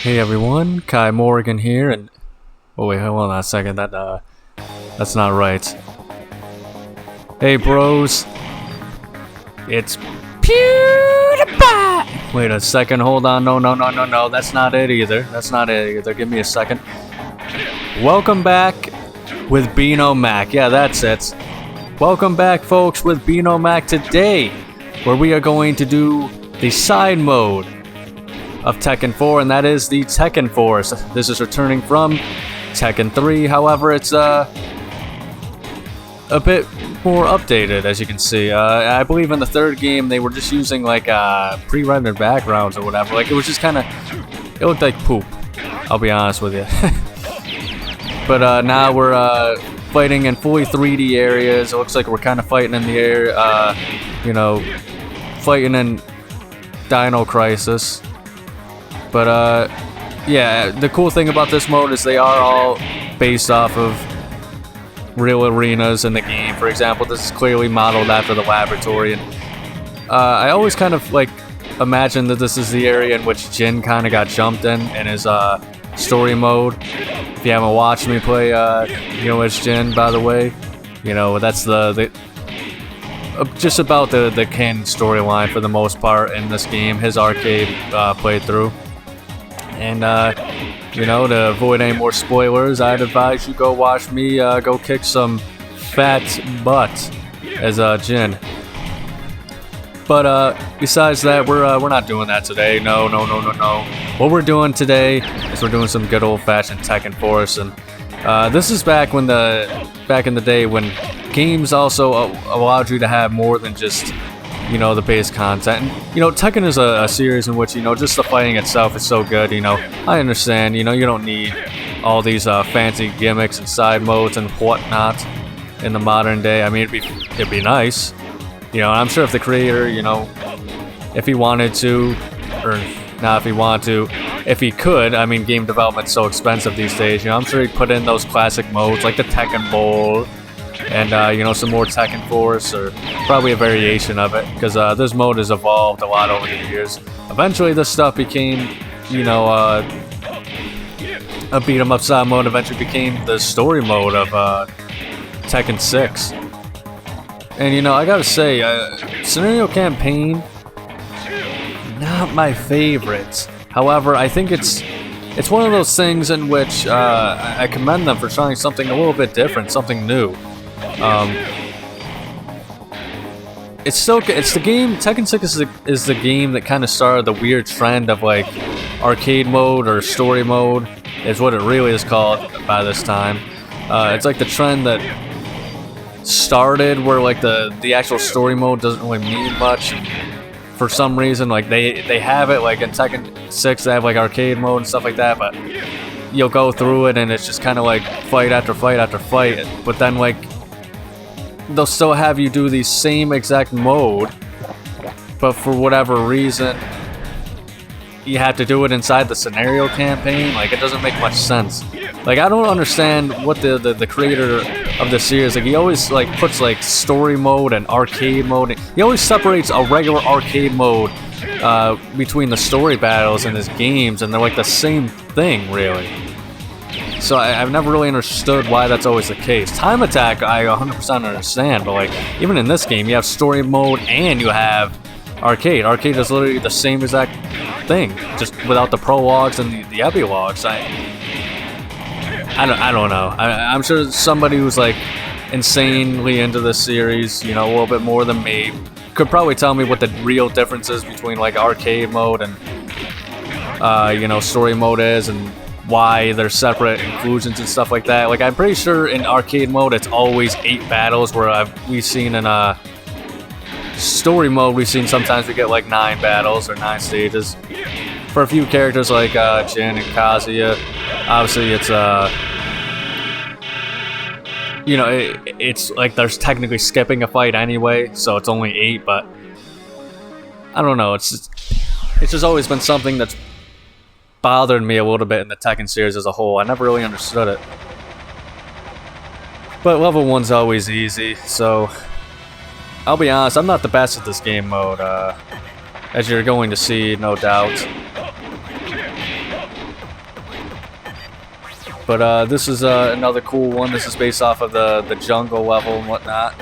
Hey everyone, Kai Morgan here, and oh wait, hold on a second. That's not right. Hey bros, it's PewDiePie. Wait a second, hold on. No. That's not it either. Give me a second. Welcome back with Bino Mac. Yeah, that's it. Welcome back, folks, with Bino Mac today, where we are going to do the side mode of Tekken 4, and that is the Tekken Force. This is returning from Tekken 3, however, it's a bit more updated, as you can see. I believe in the third game they were just using like pre-rendered backgrounds or whatever. Like, it was just kind of, it looked like poop, I'll be honest with you. But now we're fighting in fully 3D areas. It looks like we're kind of fighting in the air, you know, fighting in Dino Crisis. But yeah, the cool thing about this mode is they are all based off of real arenas in the game. For example, this is clearly modeled after the laboratory, and I always kind of like imagine that this is the area in which Jin kind of got jumped in his story mode. If you haven't watched me play, you know, as Jin, by the way, you know, that's the just about the canon storyline for the most part in this game, his arcade playthrough. And, you know, to avoid any more spoilers, I'd advise you go watch me go kick some fat butt as Jin. But besides that, we're not doing that today. No. What we're doing today is we're doing some good old-fashioned Tekken Force, and this is back in the day when games also allowed you to have more than just, you know, the base content. And, you know, Tekken is a series in which, you know, just the fighting itself is so good. You know, I understand, you know, you don't need all these fancy gimmicks and side modes and whatnot in the modern day. I mean, it'd be nice, you know. And I'm sure if the creator, you know, if he wanted to, or not if he wanted to, if he could, I mean, game development's so expensive these days, you know, I'm sure he'd put in those classic modes like the Tekken Bowl, and you know, some more Tekken Force, or probably a variation of it, because this mode has evolved a lot over the years. Eventually this stuff became, you know, a beat 'em up style mode eventually became the story mode of Tekken 6. And, you know, I gotta say, scenario campaign, not my favorite. However, I think it's one of those things in which I commend them for trying something a little bit different, something new. It's the game. Tekken 6 is the game that kind of started the weird trend of like arcade mode or story mode, is what it really is called by this time. It's like the trend that started where like the actual story mode doesn't really mean much. For some reason, like they have it like in Tekken 6, they have like arcade mode and stuff like that, but you'll go through it and it's just kind of like fight after fight after fight. But then like they'll still have you do the same exact mode, but for whatever reason you have to do it inside the scenario campaign. Like, it doesn't make much sense. Like, I don't understand what the creator of the series, like, he always like puts like story mode and arcade mode. He always separates a regular arcade mode between the story battles in his games, and they're like the same thing, really. So I've never really understood why that's always the case. Time Attack, I 100% understand, but like, even in this game, you have story mode and you have arcade. Arcade is literally the same exact thing, just without the prologues and the epilogues. I don't know. I'm sure somebody who's like insanely into this series, you know, a little bit more than me, could probably tell me what the real difference is between like arcade mode and you know, story mode is, and why they're separate inclusions and stuff like that. Like, I'm pretty sure in arcade mode it's always 8 battles, where we've seen in story mode we've seen sometimes we get like 9 battles or 9 stages. For a few characters like Jin and Kazuya, obviously it's you know, it's like there's technically skipping a fight anyway, so it's only 8. But I don't know, it's just always been something that's bothered me a little bit in the Tekken series as a whole. I never really understood it. But level 1's always easy, so I'll be honest, I'm not the best at this game mode, as you're going to see, no doubt. But this is another cool one. This is based off of the jungle level and whatnot.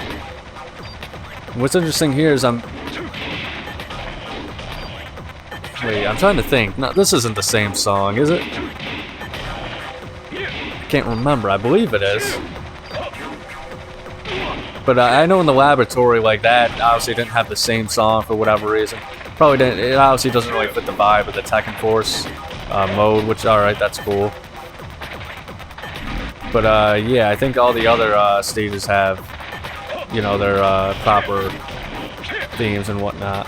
What's interesting here is I'm trying to think. No, this isn't the same song, is it? I can't remember. I believe it is. But I know in the laboratory, like that, obviously didn't have the same song for whatever reason. Probably didn't. It obviously doesn't really fit the vibe of the Tekken Force mode, which, alright, that's cool. But yeah, I think all the other stages have, you know, their proper themes and whatnot.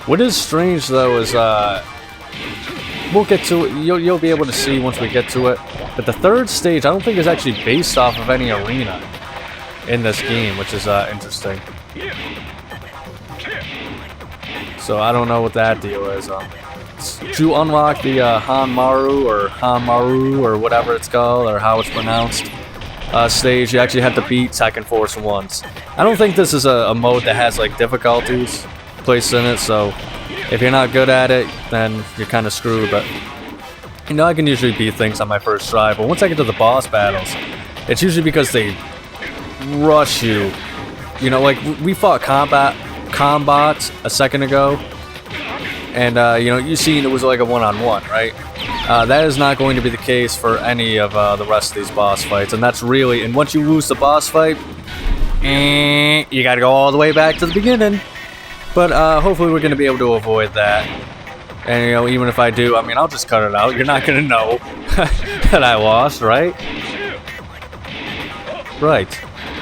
What is strange though is we'll get to it. You'll be able to see once we get to it. But the third stage, I don't think is actually based off of any arena in this game, which is interesting. So I don't know what that deal is. To unlock the Hanmaru or whatever it's called, or how it's pronounced, stage, you actually have to beat Tekken Force once. I don't think this is a mode that has like difficulties placed in it, so if you're not good at it, then you're kind of screwed. But you know, I can usually beat things on my first try, but once I get to the boss battles, it's usually because they rush you. You know, like we fought Combat a second ago, and you know, you seen it was like a one-on-one, right? That is not going to be the case for any of the rest of these boss fights, and that's really, and once you lose the boss fight, you gotta go all the way back to the beginning. But hopefully we're gonna be able to avoid that. And you know, even if I do, I mean, I'll just cut it out. You're not gonna know that I lost, right? Right.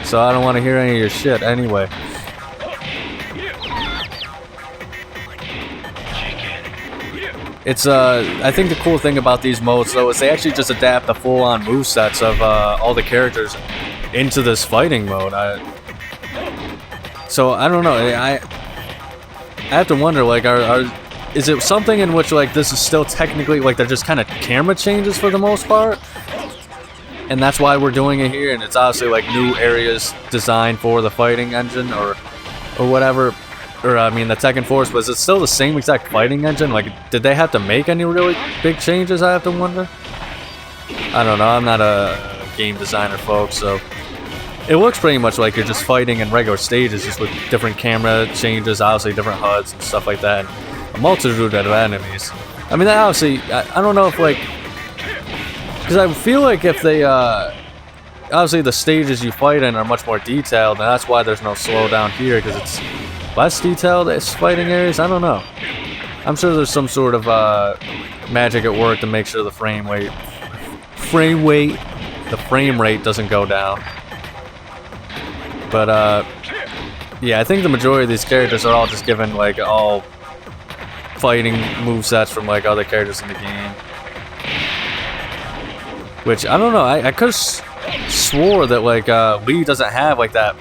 So I don't want to hear any of your shit anyway. It's I think the cool thing about these modes though is they actually just adapt the full-on movesets of all the characters into this fighting mode. So I don't know. I have to wonder, like, is it something in which like this is still technically like they're just kind of camera changes for the most part, and that's why we're doing it here, and it's obviously like new areas designed for the fighting engine or whatever. Or, I mean, the Tekken Force, but is it still the same exact fighting engine? Like, did they have to make any really big changes, I have to wonder? I don't know, I'm not a game designer, folks, so... It looks pretty much like you're just fighting in regular stages, just with different camera changes, obviously different HUDs and stuff like that, and a multitude of enemies. I mean, obviously, I don't know if, like... Because I feel like if they, obviously the stages you fight in are much more detailed, and that's why there's no slowdown here, because it's... less detailed as fighting areas? I don't know. I'm sure there's some sort of magic at work to make sure the frame rate doesn't go down. But yeah, I think the majority of these characters are all just given like all fighting movesets from like other characters in the game. Which I don't know. I could have swore that like Lee doesn't have like that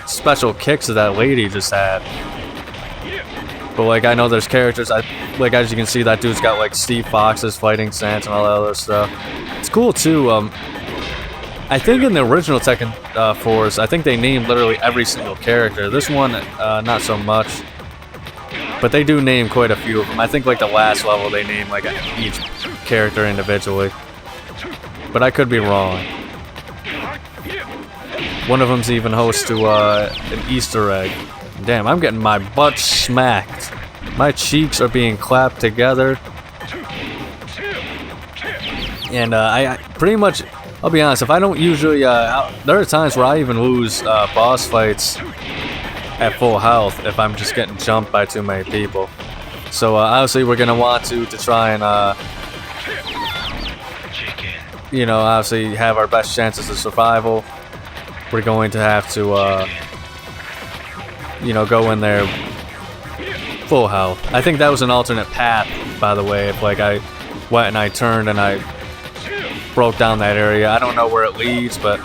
special kicks that that lady just had. But like I know there's characters, like as you can see, that dude's got like Steve Fox's fighting stance and all that other stuff. It's cool too. I think in the original Tekken Force, I think they named literally every single character. This one, not so much. But they do name quite a few of them. I think like the last level they name like each character individually. But I could be wrong. One of them's even host to an Easter egg. Damn, I'm getting my butt smacked. My cheeks are being clapped together. And I pretty much, I'll be honest, if I don't usually, there are times where I even lose boss fights at full health if I'm just getting jumped by too many people. So obviously we're going to want to try and, you know, obviously have our best chances of survival. We're going to have to, you know, go in there full health. I think that was an alternate path, by the way, if like I went and I turned and I broke down that area. I don't know where it leads, but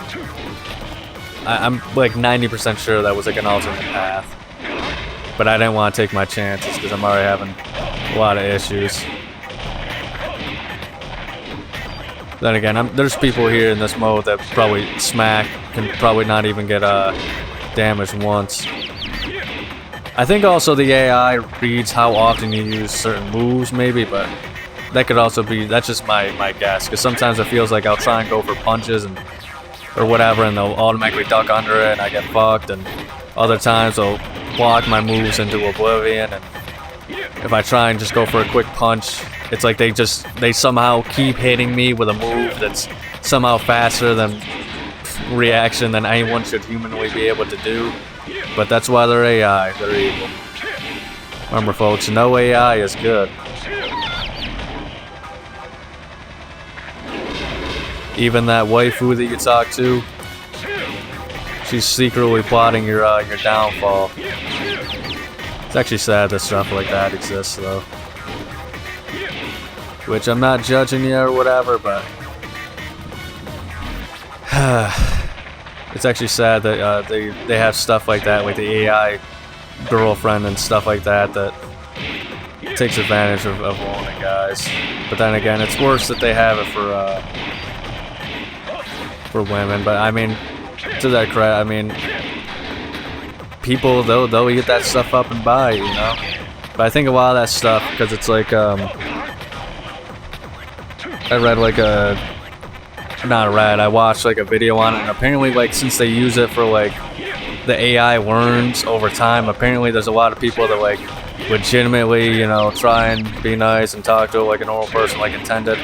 I'm like 90% sure that was like an alternate path. But I didn't want to take my chances because I'm already having a lot of issues. Then again, there's people here in this mode that probably can probably not even get damaged once. I think also the AI reads how often you use certain moves, maybe, but that could also be, that's just my guess, because sometimes it feels like I'll try and go for punches and or whatever, and they'll automatically duck under it, and I get fucked, and other times they'll block my moves into oblivion, and if I try and just go for a quick punch, it's like they somehow keep hitting me with a move that's somehow faster than reaction than anyone should humanly be able to do. But that's why they're AI, they're evil. Remember folks, no AI is good. Even that waifu that you talk to, she's secretly plotting your downfall. It's actually sad that stuff like that exists, though. Which I'm not judging you or whatever, but it's actually sad that they have stuff like that, like the AI girlfriend and stuff like that, that takes advantage of women guys. But then again, it's worse that they have it for women. But I mean, to their credit, I mean, people they'll eat that stuff up and buy, you know. But I think a lot of that stuff, because it's like I watched like a video on it, and apparently like since they use it for like the AI learns over time, apparently there's a lot of people that like legitimately, you know, try and be nice and talk to it like a normal person, like intended.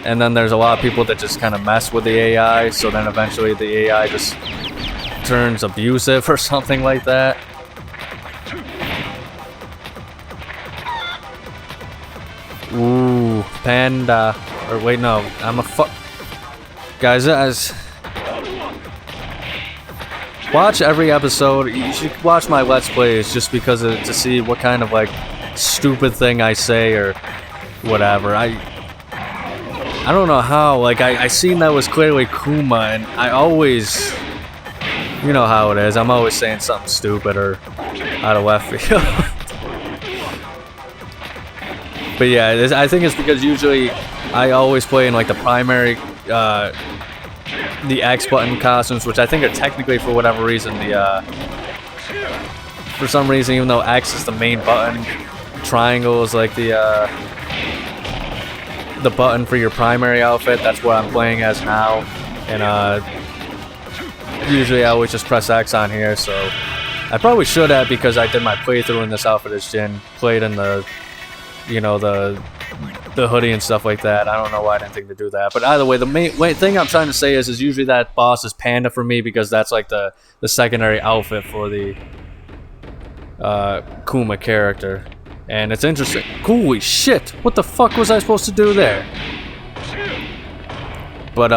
And then there's a lot of people that just kind of mess with the AI, so then eventually the AI just turns abusive or something like that. Ooh, panda. Or wait, no, I'm a guys, watch every episode. You should watch my Let's Plays just because to see what kind of like stupid thing I say or whatever. I don't know how. Like I seen that was clearly Kuma, and I always, you know how it is. I'm always saying something stupid or out of left field. But yeah, I think it's because usually I always play in like the primary, the X button costumes, which I think are technically, for whatever reason, for some reason, even though X is the main button, triangle is like the button for your primary outfit. That's what I'm playing as now, and usually I always just press X on here. So I probably should have, because I did my playthrough in this outfit as Jin, played in the, you know, the hoodie and stuff like that. I don't know why I didn't think to do that. But either way, the main thing I'm trying to say is usually that boss is Panda for me, because that's like the secondary outfit for the Kuma character. And it's interesting. Holy shit! What the fuck was I supposed to do there? But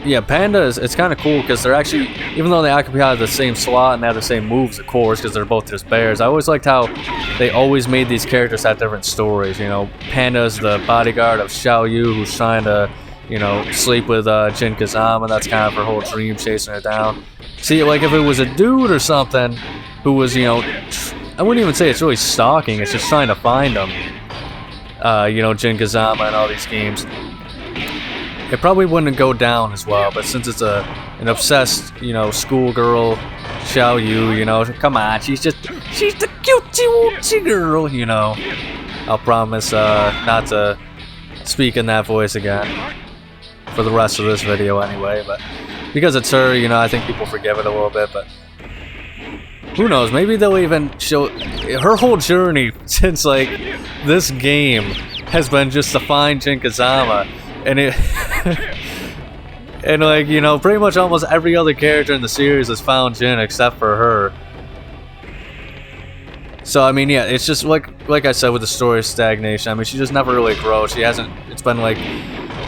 yeah, Panda it's kind of cool because they're actually, even though they occupy the same slot and they have the same moves, of course, because they're both just bears. I always liked how they always made these characters have different stories. You know, Panda's the bodyguard of Xiao Yu, who's trying to, you know, sleep with Jin Kazama. That's kind of her whole dream, chasing her down. See, like if it was a dude or something who was, you know, I wouldn't even say it's really stalking. It's just trying to find him. You know, Jin Kazama and all these games. It probably wouldn't go down as well, but since it's an obsessed, you know, schoolgirl, Xiao Yu, you know, come on, she's the cutesy girl, you know. I'll promise not to speak in that voice again for the rest of this video anyway, but because it's her, you know, I think people forgive it a little bit, but who knows, maybe they'll even show her whole journey since, like, this game has been just to find Jin Kazama. And it, and like, you know, pretty much almost every other character in the series has found Jin except for her. So I mean, yeah, it's just like I said with the story stagnation. I mean, she just never really grows. She hasn't. It's been like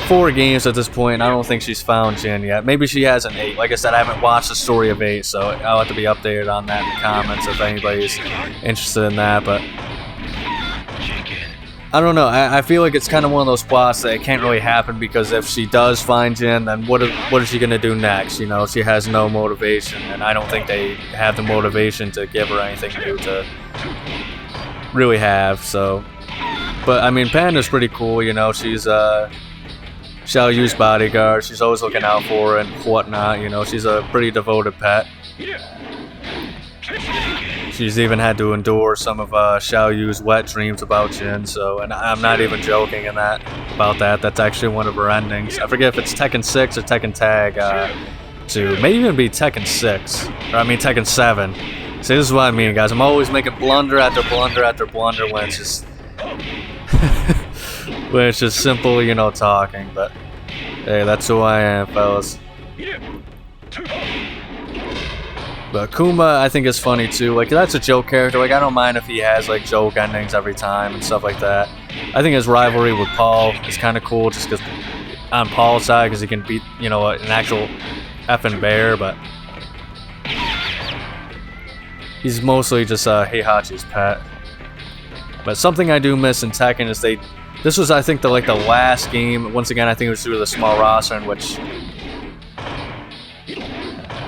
4 games at this point, and I don't think she's found Jin yet. Maybe she has an 8. Like I said, I haven't watched the story of 8, so I'll have to be updated on that in the comments if anybody's interested in that. But I don't know. I feel like it's kind of one of those plots that it can't really happen, because if she does find Jin, then what is she gonna do next? You know, she has no motivation, and I don't think they have the motivation to give her anything new to really have. So, but I mean, Panda's pretty cool. You know, she's Xiao Yu's bodyguard. She's always looking out for her and whatnot. You know, she's a pretty devoted pet. She's even had to endure some of Xiao Yu's wet dreams about Jin, so, and I'm not even joking about that. That's actually one of her endings. I forget if it's Tekken 6 or Tekken Tag 2. Maybe even be Tekken 6, or I mean Tekken 7. See, this is what I mean, guys. I'm always making blunder after blunder after blunder when it's just when it's just simple, you know, talking. But hey, that's who I am, fellas. But Kuma, I think, is funny too. Like, that's a joke character. Like, I don't mind if he has like joke endings every time and stuff like that. I think his rivalry with Paul is kind of cool, just because on Paul's side, because he can beat, you know, an actual effing bear. But he's mostly just Heihachi's pet. But something I do miss in Tekken is this was, I think, the last game. Once again, I think it was through the small roster, in which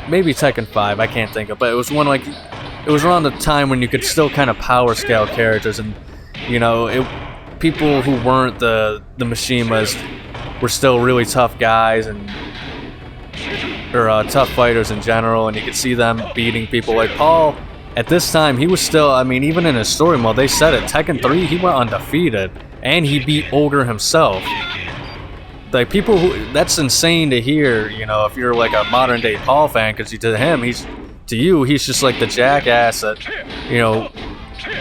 maybe Tekken 5, I can't think of, but it was one it was around the time when you could still kind of power scale characters, and you know, people who weren't the Mishimas were still really tough guys or tough fighters in general, and you could see them beating people. Like Paul, at this time, he was still, I mean, even in his story mode, they said it, Tekken 3, he went undefeated, and he beat Ogre himself. Like, people who, that's insane to hear, you know, if you're like a modern day Paul fan, because to you, he's just like the jackass that, you know,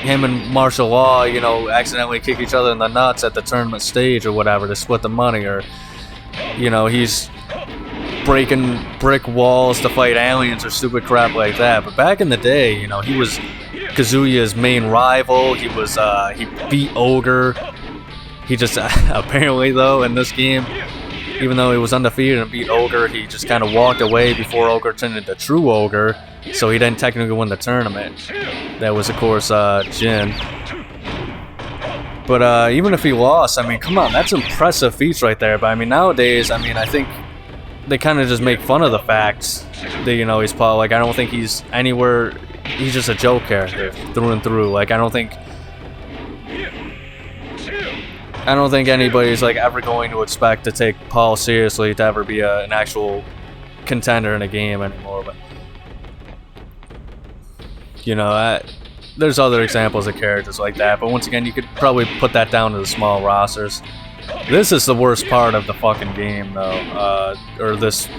him and martial law, you know, accidentally kick each other in the nuts at the tournament stage or whatever to split the money, or, you know, he's breaking brick walls to fight aliens or stupid crap like that. But back in the day, you know, he was Kazuya's main rival. He beat Ogre. He just, apparently though, in this game, even though he was undefeated and beat Ogre, he just kind of walked away before Ogre turned into true Ogre, so he didn't technically win the tournament. That was, of course, Jin. But even if he lost, I mean, come on, that's impressive feats right there. But I mean, nowadays, I mean, I think they kind of just make fun of the facts that, you know, he's Paul. Like, I don't think he's anywhere, he's just a joke character through and through. Like, I don't think anybody's like ever going to expect to take Paul seriously to ever be an actual contender in a game anymore. But you know, there's other examples of characters like that. But once again, you could probably put that down to the small rosters. This is the worst part of the fucking game, though, or this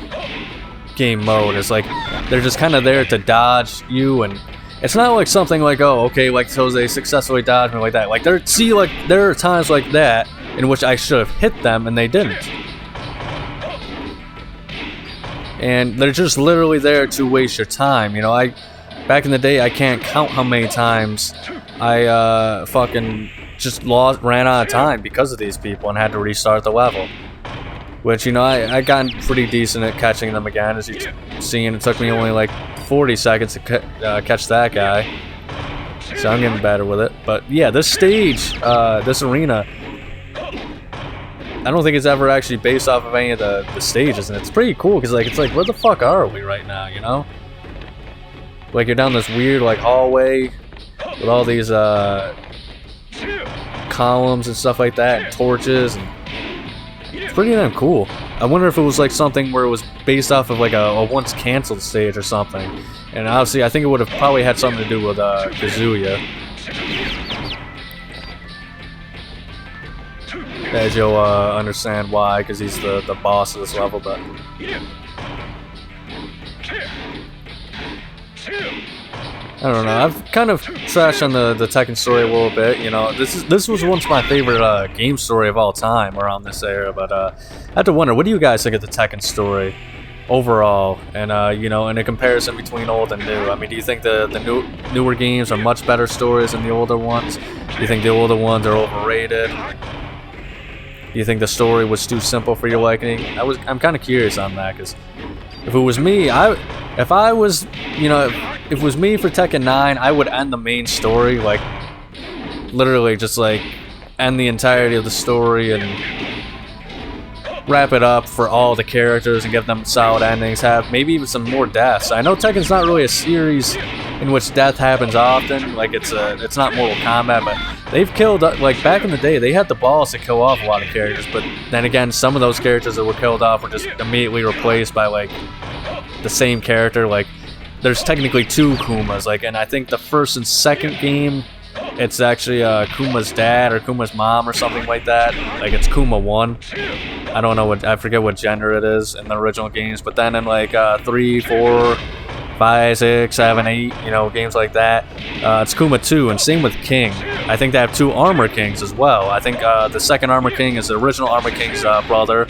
game mode. Is like they're just kind of there to dodge you, and it's not like something like, oh, okay, like so they successfully dodged me like that. Like there are times like that in which I should have hit them and they didn't. And they're just literally there to waste your time. You know, back in the day, I can't count how many times I fucking just ran out of time because of these people and had to restart the level. Which, you know, I gotten pretty decent at catching them again, as you've seen. It took me only like 40 seconds to catch that guy. So I'm getting better with it. But yeah, this stage, this arena, I don't think it's ever actually based off of any of the stages. And it's pretty cool, because like, it's like, where the fuck are we right now, you know? Like, you're down this weird like hallway with all these columns and stuff like that, and torches, and it's pretty damn cool. I wonder if it was like something where it was based off of like a once canceled stage or something. And obviously, I think it would have probably had something to do with Kazuya. As you'll understand why, because he's the boss of this level. But I don't know. I've kind of trashed on the Tekken story a little bit. You know, this was once my favorite game story of all time around this era. But I have to wonder, what do you guys think of the Tekken story overall? And you know, in a comparison between old and new. I mean, do you think the newer games are much better stories than the older ones? Do you think the older ones are overrated? Do you think the story was too simple for your liking? I'm kind of curious on that, because if it was me, if it was me for Tekken 9, I would end the main story, like, literally just, like, end the entirety of the story and wrap it up for all the characters and give them solid endings, have maybe even some more deaths. I know Tekken's not really a series in which death happens often, like it's not Mortal Kombat, but they've killed, like back in the day, they had the balls to kill off a lot of characters, but then again, some of those characters that were killed off were just immediately replaced by like the same character. Like there's technically 2 Kumas, like, and I think the first and second game, it's actually Kuma's dad or Kuma's mom or something like that. Like, it's Kuma 1. I don't know I forget what gender it is in the original games, but then in like 3, 4, 5, 6, 7, 8, you know, games like that, it's Kuma 2, and same with King. I think they have 2 Armor Kings as well. I think the second Armor King is the original Armor King's brother.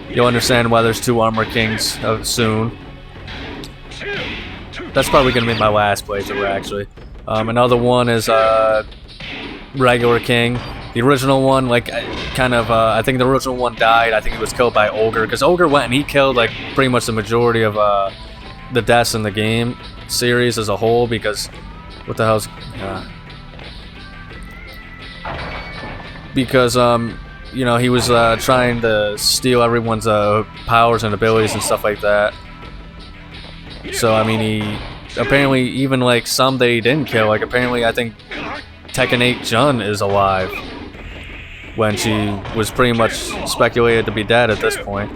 You'll understand why there's 2 Armor Kings soon. That's probably going to be my last playthrough, actually. Another one is regular King. The original one, like, I think the original one died. I think he was killed by Ogre, because Ogre went and he killed, like, pretty much the majority of the deaths in the game series as a whole, because... What the hell's... because, you know, he was trying to steal everyone's powers and abilities and stuff like that. So, I mean, he... Apparently, even, like, some that he didn't kill, like, apparently, I think Tekken 8 Jun is alive. When she was pretty much speculated to be dead at this point.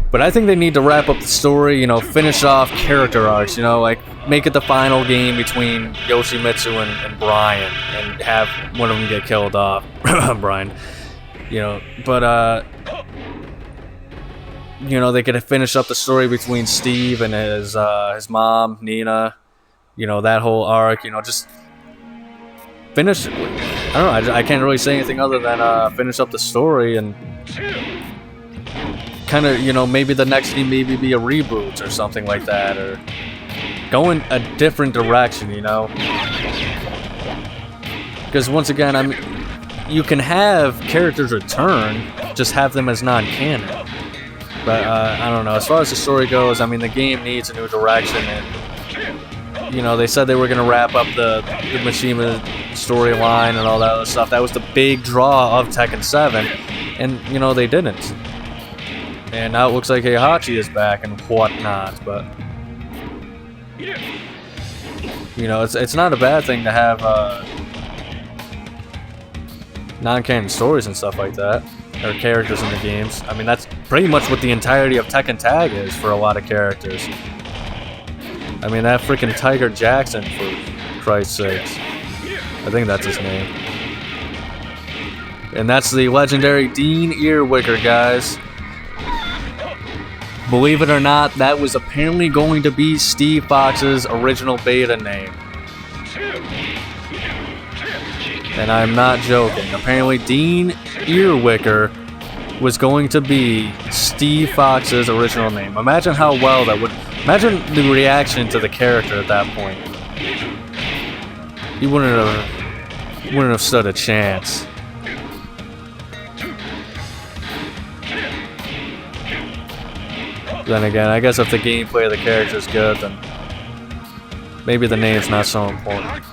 But I think they need to wrap up the story, you know, finish off character arcs, you know, like, make it the final game between Yoshimitsu and Bryan, and have one of them get killed off. Bryan. You know, but, you know, they could finish up the story between Steve and his mom, Nina, you know, that whole arc, you know, just finish... I don't know, I can't really say anything other than finish up the story and kind of, you know, maybe the next game maybe be a reboot or something like that, or go in a different direction, you know? Because once again, I mean, you can have characters return, just have them as non-canon. But, I don't know, as far as the story goes, I mean, the game needs a new direction, and, you know, they said they were going to wrap up the Mishima storyline and all that other stuff. That was the big draw of Tekken 7, and, you know, they didn't. And now it looks like Heihachi is back and whatnot, but... You know, it's not a bad thing to have, non-canon stories and stuff like that, or characters in the games. I mean, that's pretty much what the entirety of Tekken Tag is for a lot of characters. I mean, that freaking Tiger Jackson, for Christ's sakes. I think that's his name. And that's the legendary Dean Earwicker, guys. Believe it or not, that was apparently going to be Steve Fox's original beta name. And I'm not joking. Apparently, Dean Earwicker was going to be Steve Fox's original name. Imagine how well that would... Imagine the reaction to the character at that point. He wouldn't have stood a chance. Then again, I guess if the gameplay of the character is good, then maybe the name's not so important.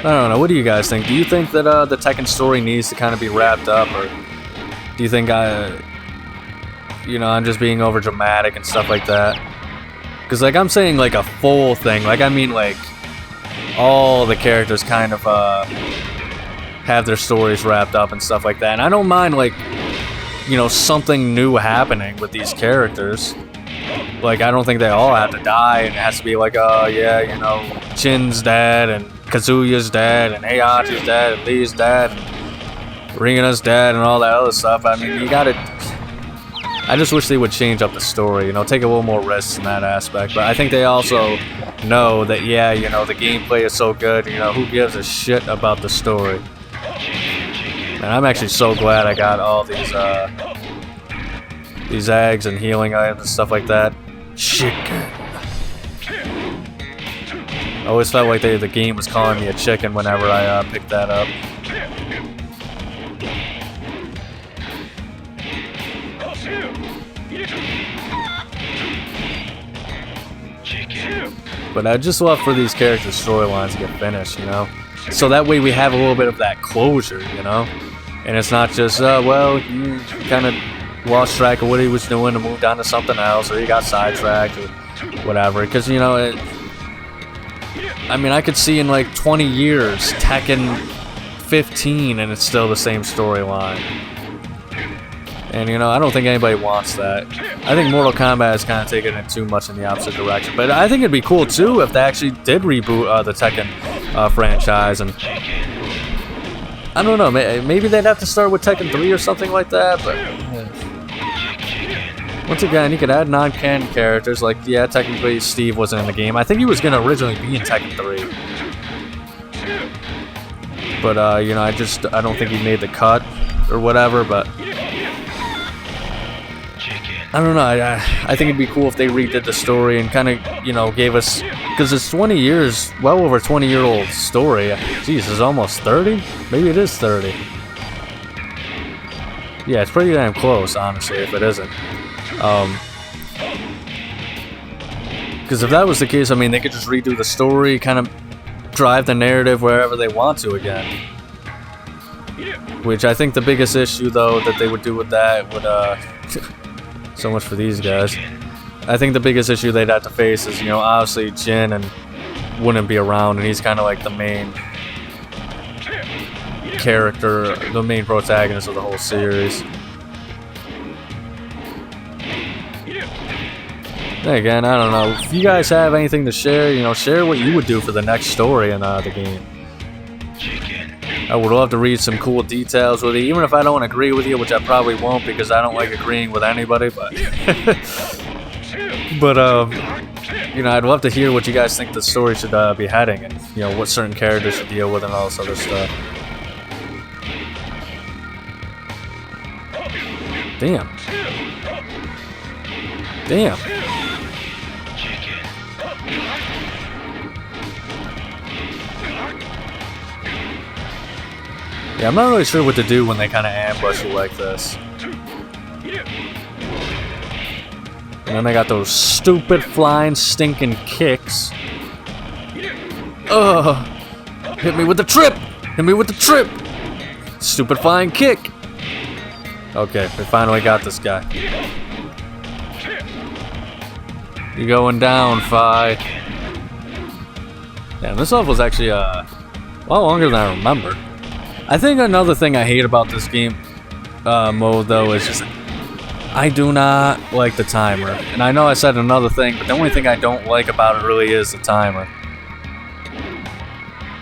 I don't know, what do you guys think? Do you think that the Tekken story needs to kind of be wrapped up, or do you think you know, I'm just being over dramatic and stuff like that? Because, like, I'm saying, like, a full thing. Like, I mean, like, all the characters kind of, have their stories wrapped up and stuff like that. And I don't mind, like, you know, something new happening with these characters. Like, I don't think they all have to die, and it has to be like, oh, yeah, you know, Jin's dead, and Kazuya's dead, and Heihachi's dead, and Lee's dead, and Ringena's dead, and all that other stuff. I mean, you gotta... I just wish they would change up the story, you know, take a little more risks in that aspect. But I think they also know that, yeah, you know, the gameplay is so good, you know, who gives a shit about the story? And I'm actually so glad I got all these eggs and healing items and stuff like that. Chicken. I always felt like the game was calling me a chicken whenever I picked that up. But I just love for these characters' storylines to get finished, you know? So that way we have a little bit of that closure, you know? And it's not just, well, you kind of lost track of what he was doing and moved on to something else, or he got sidetracked, or whatever. Because, you know, I mean, I could see in like 20 years Tekken 15 and it's still the same storyline. And, you know, I don't think anybody wants that. I think Mortal Kombat has kind of taken it too much in the opposite direction. But I think it'd be cool, too, if they actually did reboot the Tekken franchise. And I don't know, maybe they'd have to start with Tekken 3 or something like that. But once again, you could add non-canon characters. Like, yeah, technically Steve wasn't in the game. I think he was going to originally be in Tekken 3. But, you know, I don't think he made the cut or whatever, but I don't know, I think it'd be cool if they redid the story and kind of, you know, gave us, because it's 20 years, well over 20-year-old story. Jeez, it's almost 30? Maybe it is 30. Yeah, it's pretty damn close, honestly, if it isn't. Because if that was the case, I mean, they could just redo the story, kind of drive the narrative wherever they want to again. Which I think the biggest issue, though, that they would do with that would, so much for these guys. I think the biggest issue they'd have to face is, you know, obviously Jin and wouldn't be around, and he's kind of like the main character, the main protagonist of the whole series. Then again, I don't know. If you guys have anything to share, you know, share what you would do for the next story in the game. I would love to read some cool details with you, even if I don't agree with you, which I probably won't because I don't like agreeing with anybody, but but you know, I'd love to hear what you guys think the story should be heading, and you know, what certain characters should deal with and all this other stuff. Damn. Damn. Yeah, I'm not really sure what to do when they kind of ambush you like this. And then they got those stupid flying stinking kicks. Ugh! Hit me with the trip! Hit me with the trip! Stupid flying kick! Okay, we finally got this guy. You're going down, Fi. Damn, this level's actually a lot longer than I remembered. I think another thing I hate about this game mode, though, is just I do not like the timer. And I know I said another thing, but the only thing I don't like about it really is the timer.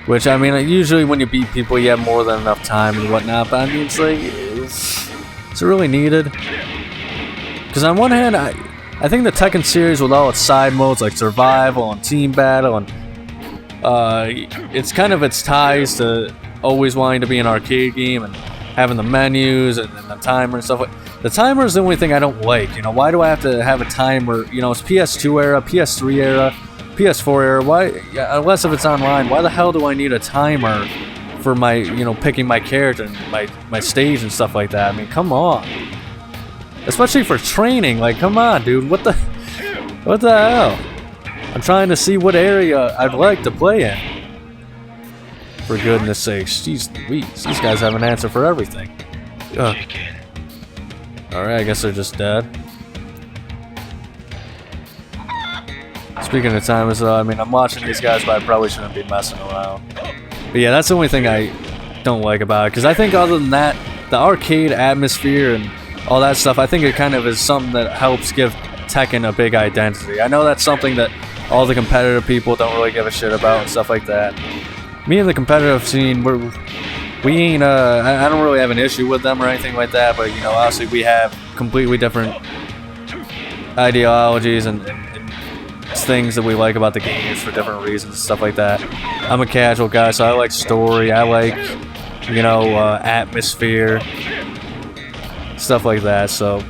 Which, I mean, usually when you beat people, you have more than enough time and whatnot, but I mean, it's like, is it really needed? Because on one hand, I think the Tekken series with all its side modes, like survival and team battle, and it's kind of its ties to always wanting to be an arcade game and having the menus and the timer and stuff. The timer is the only thing I don't like. You know, why do I have to have a timer? You know, it's PS2 era, PS3 era, PS4 era. Why, unless if it's online, why the hell do I need a timer for my, you know, picking my character and my stage and stuff like that? I mean, come on. Especially for training. Like, come on, dude. What the hell? I'm trying to see what area I'd like to play in. For goodness sakes, jeez Louise, these guys have an answer for everything. Ugh. Alright, I guess they're just dead. Speaking of timers, though, I mean, I'm watching these guys, but I probably shouldn't be messing around. But yeah, that's the only thing I don't like about it, because I think other than that, the arcade atmosphere and all that stuff, I think it kind of is something that helps give Tekken a big identity. I know that's something that all the competitive people don't really give a shit about and stuff like that. Me and the competitive scene, we ain't, I don't really have an issue with them or anything like that, but, you know, obviously we have completely different ideologies and things that we like about the games for different reasons and stuff like that. I'm a casual guy, so I like story, I like, you know, atmosphere, stuff like that, so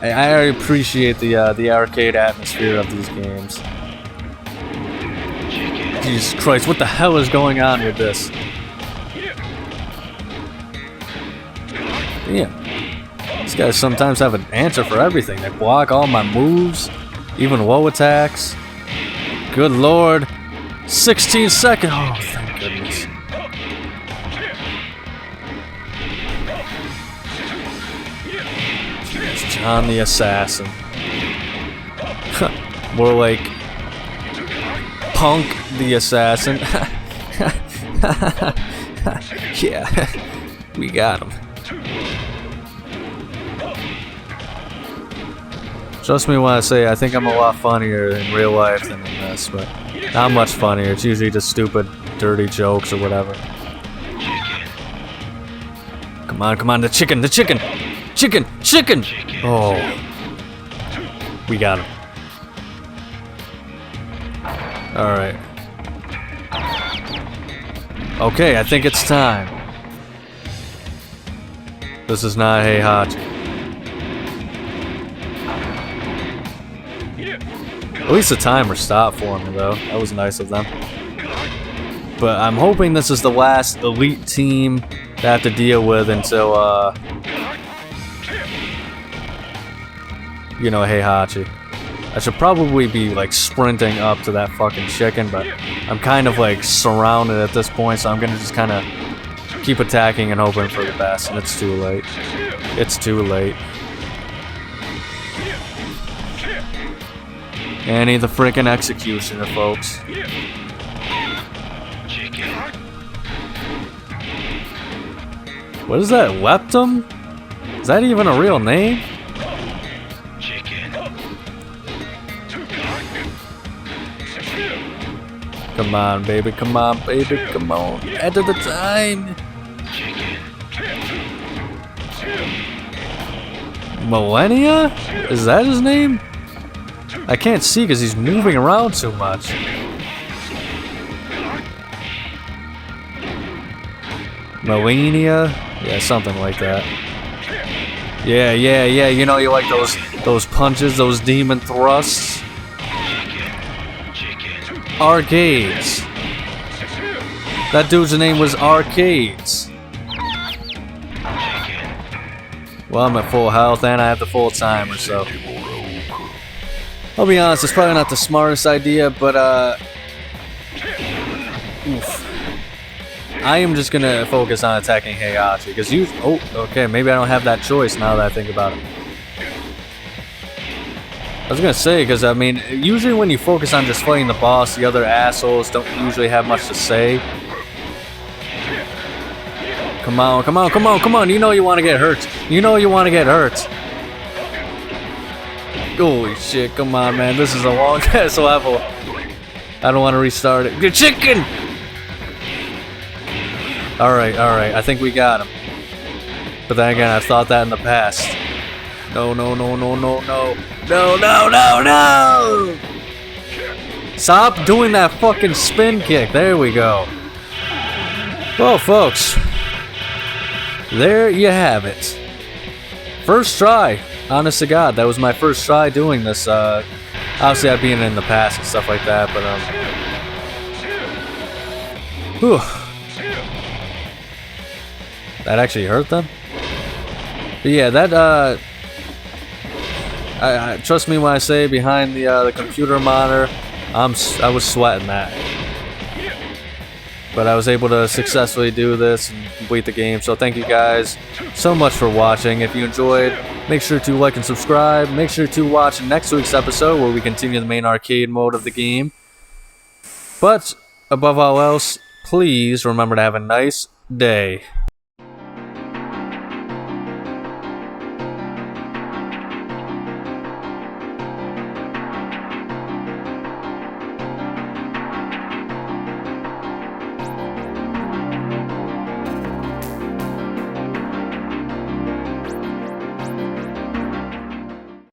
I appreciate the arcade atmosphere of these games. Jesus Christ, what the hell is going on with this? Damn. These guys sometimes have an answer for everything. They block all my moves, even low attacks. Good lord. 16 seconds. Oh, thank goodness. It's John the Assassin. More like Punk the Assassin. Yeah, we got him. Trust me when I say I think I'm a lot funnier in real life than in this, but not much funnier. It's usually just stupid, dirty jokes or whatever. Come on, come on, the chicken, the chicken! Chicken! Chicken! Oh. We got him. Alright. Okay, I think it's time. This is not Heihachi. At least the timer stopped for me, though. That was nice of them. But I'm hoping this is the last elite team that I have to deal with until, you know, Heihachi. I should probably be, like, sprinting up to that fucking chicken, but I'm kind of, like, surrounded at this point, so I'm gonna just kind of keep attacking and hoping for the best, and it's too late. It's too late. Annie the freaking executioner, folks. What is that? Leptum? Is that even a real name? Come on, baby. Come on, baby. Come on. End of the time. Millennia? Is that his name? I can't see because he's moving around too much. Millennia? Yeah, something like that. Yeah, yeah, yeah. You know you like those punches, those demon thrusts. Arcades. That dude's name was Arcades. Well, I'm at full health and I have the full timer, so I'll be honest, it's probably not the smartest idea, but oof. I am just gonna focus on attacking Heihachi because oh, okay, maybe I don't have that choice now that I think about it. I was gonna say, because I mean, usually when you focus on just fighting the boss, the other assholes don't usually have much to say. Come on, come on, come on, come on! You know you want to get hurt. You know you want to get hurt. Holy shit! Come on, man! This is a long ass level. I don't want to restart it. The chicken. All right, all right. I think we got him. But then again, I've thought that in the past. No, no, no, no, no, no. No, no, no, no! Stop doing that fucking spin kick. There we go. Well, folks, there you have it. First try. Honest to God, that was my first try doing this. Obviously, I've been in the past and stuff like that, but whew. That actually hurt them. But yeah, that I trust me when I say behind the computer monitor, I was sweating that. But I was able to successfully do this and complete the game. So thank you guys so much for watching. If you enjoyed, make sure to like and subscribe. Make sure to watch next week's episode where we continue the main arcade mode of the game. But above all else, please remember to have a nice day.